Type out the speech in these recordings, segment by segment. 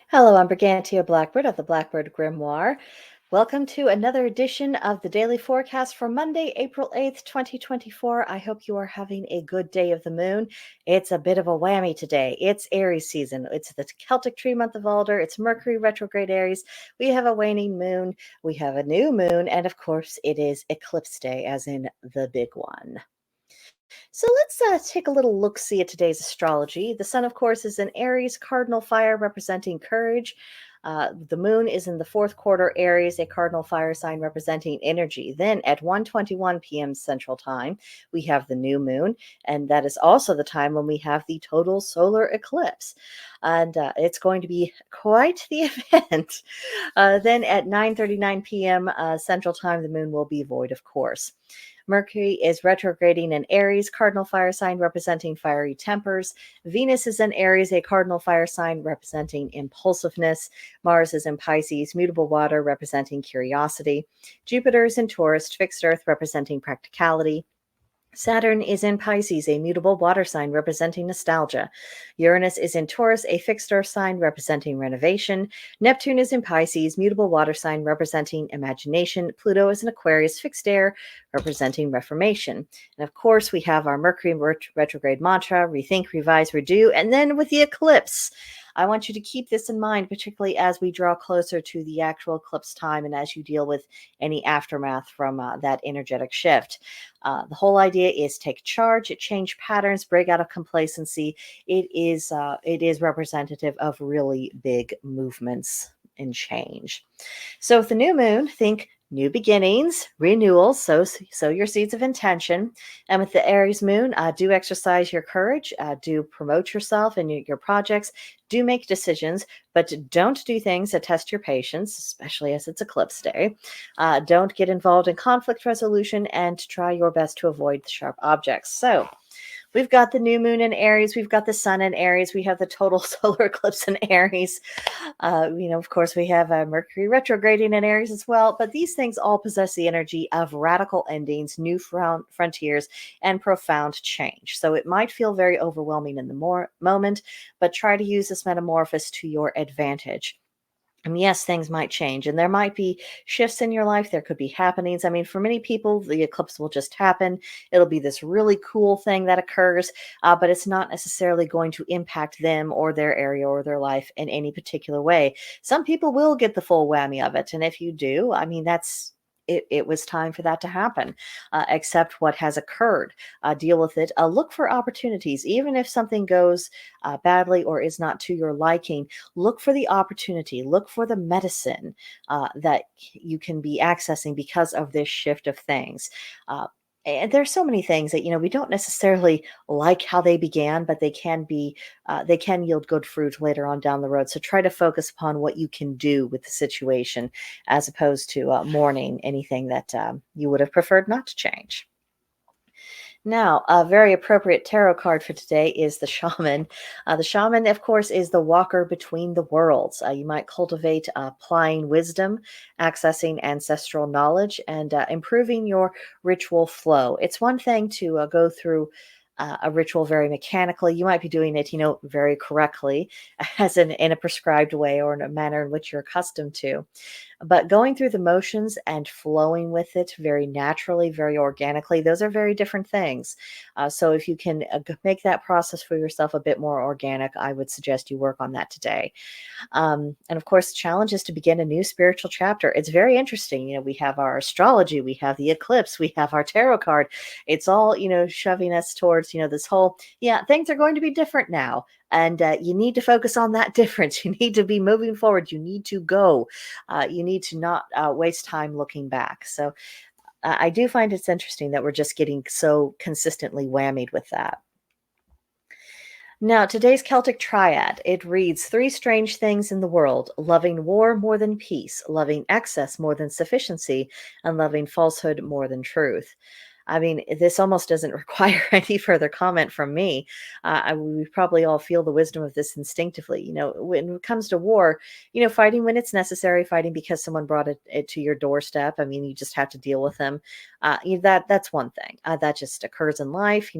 Hello, I'm Brigantia Blackbird of the Blackbird Grimoire. Welcome to another edition of the Daily Forecast for Monday, April 8th, 2024. I hope you are having a good day of the moon. It's a bit of a whammy today. It's Aries season. It's the Celtic tree month of Alder. It's Mercury retrograde Aries. We have a waning moon. We have a new moon. And of course, it is eclipse day, as in the big one. So let's take a little look-see at today's astrology. The sun, of course, is in Aries, cardinal fire representing courage. The moon is in the fourth quarter Aries, a cardinal fire sign representing energy. Then at 1:21 p.m. Central Time, we have the new moon, and that is also the time when we have the total solar eclipse. And it's going to be quite the event. Then at 9:39 p.m. Central Time, the moon will be void, of course. Mercury is retrograding in Aries, cardinal fire sign representing fiery tempers. Venus is in Aries, a cardinal fire sign representing impulsiveness. Mars is in Pisces, mutable water representing curiosity. Jupiter is in Taurus, fixed earth representing practicality. Saturn is in Pisces, a mutable water sign representing nostalgia. Uranus is in Taurus, a fixed earth sign representing renovation. Neptune is in Pisces, mutable water sign representing imagination. Pluto is in Aquarius, fixed air, representing reformation. And of course, we have our Mercury retrograde mantra, rethink, revise, redo. And then with the eclipse, I want you to keep this in mind, particularly as we draw closer to the actual eclipse time and as you deal with any aftermath from that energetic shift. The whole idea is take charge, change patterns, break out of complacency. It is representative of really big movements and change. So with the new moon, think new beginnings, renewals, sow your seeds of intention. And with the Aries moon, do exercise your courage, do promote yourself and your projects, do make decisions, but don't do things that test your patience, especially as it's eclipse day. Don't get involved in conflict resolution and try your best to avoid the sharp objects. So we've got the new moon in Aries. We've got the sun in Aries. We have the total solar eclipse in Aries. Of course, we have Mercury retrograding in Aries as well. But these things all possess the energy of radical endings, new frontiers, and profound change. So it might feel very overwhelming in the moment, but try to use this metamorphosis to your advantage. And yes, things might change and there might be shifts in your life. There could be happenings. I mean, for many people, the eclipse will just happen. It'll be this really cool thing that occurs, but it's not necessarily going to impact them or their area or their life in any particular way. Some people will get the full whammy of it. And if you do, I mean, it was time for that to happen. Accept what has occurred. Deal with it. Look for opportunities. Even if something goes badly or is not to your liking, look for the opportunity. Look for the medicine that you can be accessing because of this shift of things. And there's so many things that we don't necessarily like how they began, but they can yield good fruit later on down the road. So try to focus upon what you can do with the situation, as opposed to mourning anything that you would have preferred not to change. Now, a very appropriate tarot card for today is the shaman. The shaman, of course, is the walker between the worlds. You might cultivate applying wisdom, accessing ancestral knowledge, and improving your ritual flow. It's one thing to go through a ritual very mechanically. You might be doing it, very correctly, as in a prescribed way or in a manner in which you're accustomed to. But going through the motions and flowing with it very naturally, very organically, those are very different things. So if you can make that process for yourself a bit more organic, I would suggest you work on that today. And of course, the challenge is to begin a new spiritual chapter. It's very interesting. We have our astrology, we have the eclipse, we have our tarot card. It's all, shoving us towards, this whole, things are going to be different now. And you need to focus on that difference. You need to be moving forward. You need to go. You need to not waste time looking back. So I do find it's interesting that we're just getting so consistently whammied with that. Now, today's Celtic triad, it reads three strange things in the world: loving war more than peace, loving excess more than sufficiency, and loving falsehood more than truth. I mean, this almost doesn't require any further comment from me. We probably all feel the wisdom of this instinctively. When it comes to war, fighting when it's necessary, fighting because someone brought it to your doorstep. I mean, you just have to deal with them. That's one thing that just occurs in life.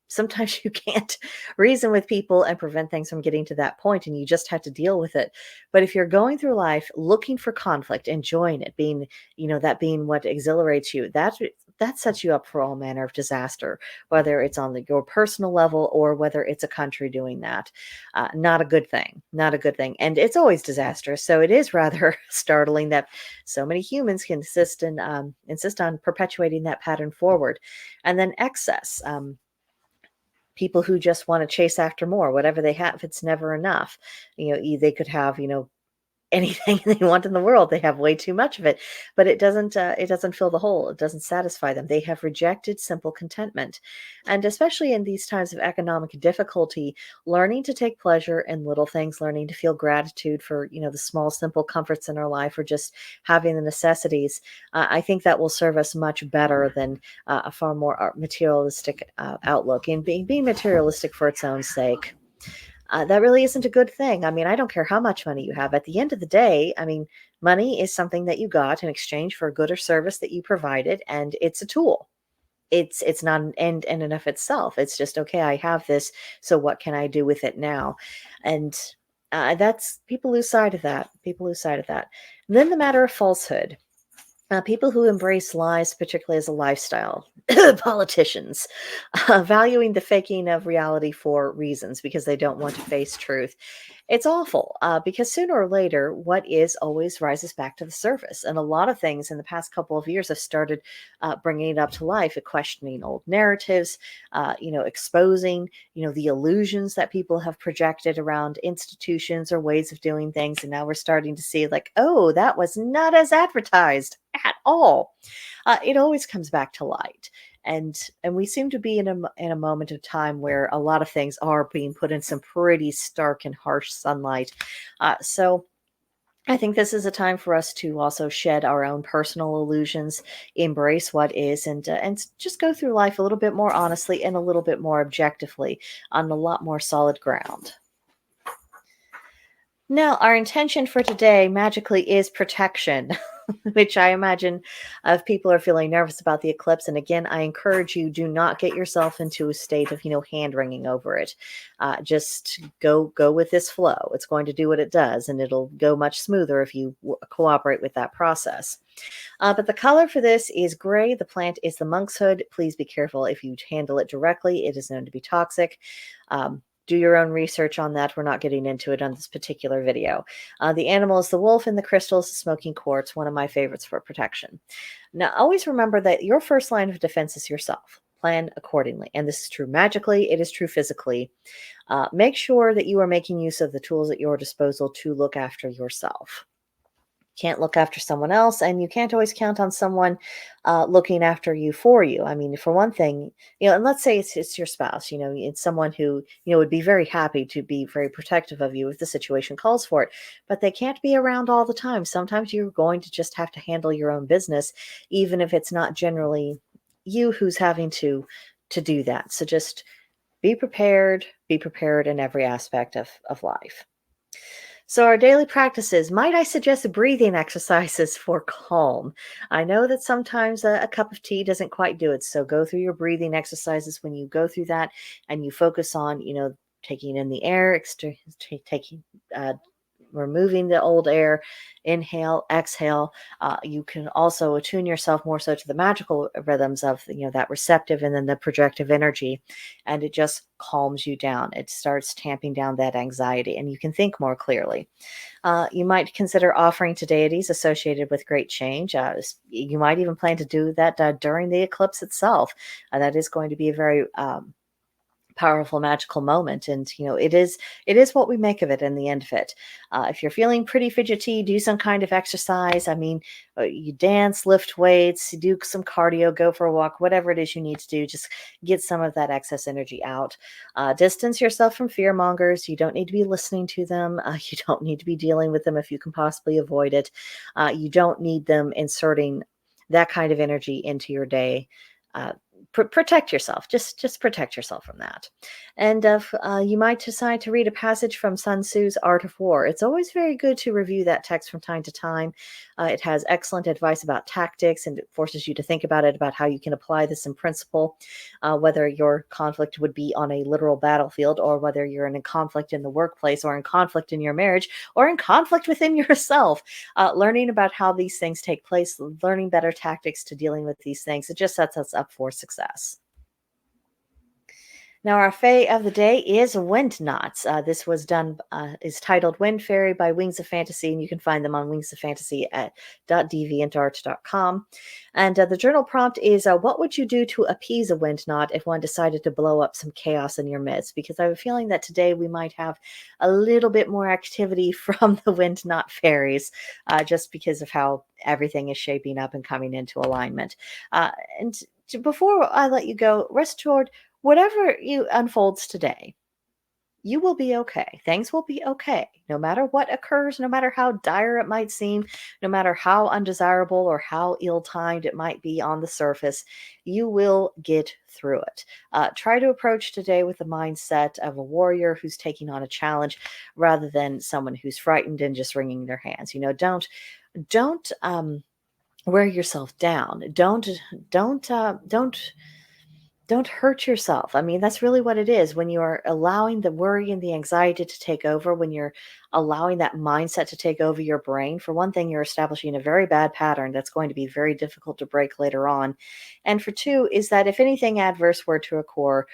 Sometimes you can't reason with people and prevent things from getting to that point, and you just have to deal with it. But if you're going through life looking for conflict, enjoying it, that being what exhilarates you, that sets you up for all manner of disaster, whether it's on your personal level or whether it's a country doing that. Not a good thing, not a good thing. And it's always disastrous. So it is rather startling that so many humans can insist on perpetuating that pattern forward. And then excess. People who just want to chase after more, whatever they have, it's never enough. They could have, anything they want in the world. They have way too much of it, but it doesn't fill the hole. It doesn't satisfy them. They have rejected simple contentment. And especially in these times of economic difficulty, learning to take pleasure in little things, learning to feel gratitude for, the small, simple comforts in our life, or just having the necessities, I think that will serve us much better than a far more materialistic outlook, and being materialistic for its own sake. That really isn't a good thing. I mean, I don't care how much money you have. At the end of the day, I mean, money is something that you got in exchange for a good or service that you provided, and it's a tool. It's not an end in and of itself. It's just, okay, I have this, so what can I do with it now? And that's people lose sight of that. People lose sight of that. And then the matter of falsehood. People who embrace lies, particularly as a lifestyle, politicians, valuing the faking of reality for reasons because they don't want to face truth. It's awful because sooner or later, what is always rises back to the surface. And a lot of things in the past couple of years have started bringing it up to life, questioning old narratives, exposing, the illusions that people have projected around institutions or ways of doing things. And now we're starting to see, like, oh, that was not as advertised at all. It always comes back to light. And we seem to be in a moment of time where a lot of things are being put in some pretty stark and harsh sunlight. So I think this is a time for us to also shed our own personal illusions, embrace what is, and just go through life a little bit more honestly and a little bit more objectively on a lot more solid ground. Now, our intention for today magically is protection, which I imagine if people are feeling nervous about the eclipse. And again, I encourage you, do not get yourself into a state of, hand wringing over it. Just go with this flow. It's going to do what it does, and it'll go much smoother if you cooperate with that process. But the color for this is gray. The plant is the monk's hood. Please be careful if you handle it directly. It is known to be toxic. Do your own research on that. We're not getting into it on this particular video. The animal is the wolf, and the crystal is the smoking quartz, one of my favorites for protection. Now, always remember that your first line of defense is yourself. Plan accordingly. And this is true magically. It is true physically. Make sure that you are making use of the tools at your disposal to look after yourself. Can't look after someone else, and you can't always count on someone looking after you for you. I mean, for one thing, and let's say it's your spouse, it's someone who, would be very happy to be very protective of you if the situation calls for it, but they can't be around all the time. Sometimes you're going to just have to handle your own business, even if it's not generally you who's having to do that. So just be prepared in every aspect of life. So, our daily practices, might I suggest breathing exercises for calm? I know that sometimes a cup of tea doesn't quite do it. So, go through your breathing exercises when you go through that, and you focus on, taking in the air, taking, removing the old air, inhale, exhale. You can also attune yourself more so to the magical rhythms of, that receptive and then the projective energy. And it just calms you down. It starts tamping down that anxiety, and you can think more clearly. You might consider offering to deities associated with great change. You might even plan to do that during the eclipse itself. That is going to be a very powerful magical moment, and it is what we make of it in the end of it. If you're feeling pretty fidgety, do some kind of exercise. I mean, you dance, lift weights, you do some cardio, go for a walk, whatever it is you need to do, just get some of that excess energy out. Distance yourself from fear mongers. You don't need to be listening to them. You don't need to be dealing with them if you can possibly avoid it. You don't need them inserting that kind of energy into your day. uh, Protect yourself. Just protect yourself from that. And you might decide to read a passage from Sun Tzu's Art of War. It's always very good to review that text from time to time. It has excellent advice about tactics, and it forces you to think about it, about how you can apply this in principle, whether your conflict would be on a literal battlefield, or whether you're in a conflict in the workplace, or in conflict in your marriage, or in conflict within yourself. Learning about how these things take place, learning better tactics to dealing with these things, it just sets us up for success. Now, our fae of the day is Wind Knots. This is titled Wind Fairy by Wings of Fantasy, and you can find them on Wings of Fantasy at .deviantart.com. And the journal prompt is, what would you do to appease a wind knot if one decided to blow up some chaos in your midst? Because I have a feeling that today we might have a little bit more activity from the wind knot fairies, just because of how everything is shaping up and coming into alignment. And before I let you go, rest assured, whatever you unfolds today, you will be okay. Things will be okay. No matter what occurs, no matter how dire it might seem, no matter how undesirable or how ill-timed it might be on the surface, you will get through it. Try to approach today with the mindset of a warrior who's taking on a challenge, rather than someone who's frightened and just wringing their hands. Don't wear yourself down. Don't hurt yourself. I mean, that's really what it is. When you're allowing the worry and the anxiety to take over, when you're allowing that mindset to take over your brain, for one thing, you're establishing a very bad pattern that's going to be very difficult to break later on. And for two, is that if anything adverse were to occur,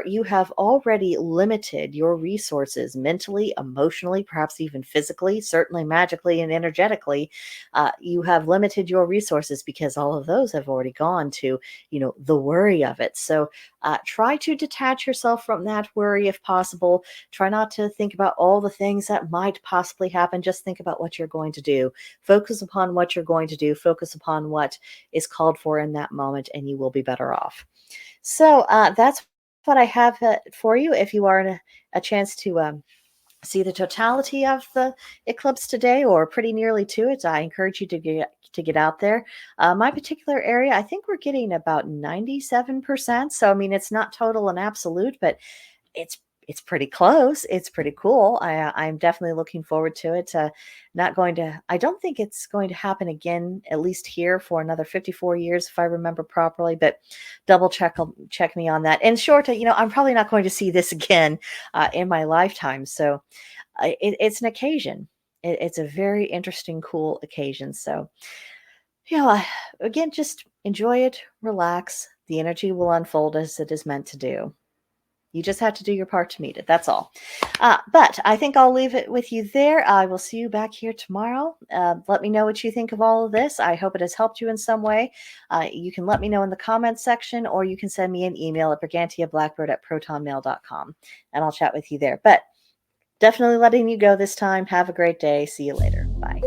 you have already limited your resources mentally, emotionally, perhaps even physically, certainly magically and energetically. You have limited your resources because all of those have already gone to the worry of it. So try to detach yourself from that worry if possible. Try not to think about all the things that might possibly happen. Just think about what you're going to do. Focus upon what you're going to do. Focus upon what is called for in that moment, and you will be better off. So that's what I have for you. If you are in a chance to see the totality of the eclipse today, or pretty nearly to it, I encourage you to get out there. My particular area, I think we're getting about 97%. So I mean, it's not total and absolute, but it's it's pretty close. It's pretty cool. I'm definitely looking forward to it. Not going to. I don't think it's going to happen again, at least here, for another 54 years, if I remember properly. But double check me on that. And short, I'm probably not going to see this again in my lifetime. So it's an occasion. It's a very interesting, cool occasion. So again, just enjoy it, relax. The energy will unfold as it is meant to do. You just have to do your part to meet it. That's all. But I think I'll leave it with you there. I will see you back here tomorrow. Let me know what you think of all of this. I hope it has helped you in some way. You can let me know in the comments section, or you can send me an email at brigantiablackbird@protonmail.com, and I'll chat with you there. But definitely letting you go this time. Have a great day. See you later. Bye.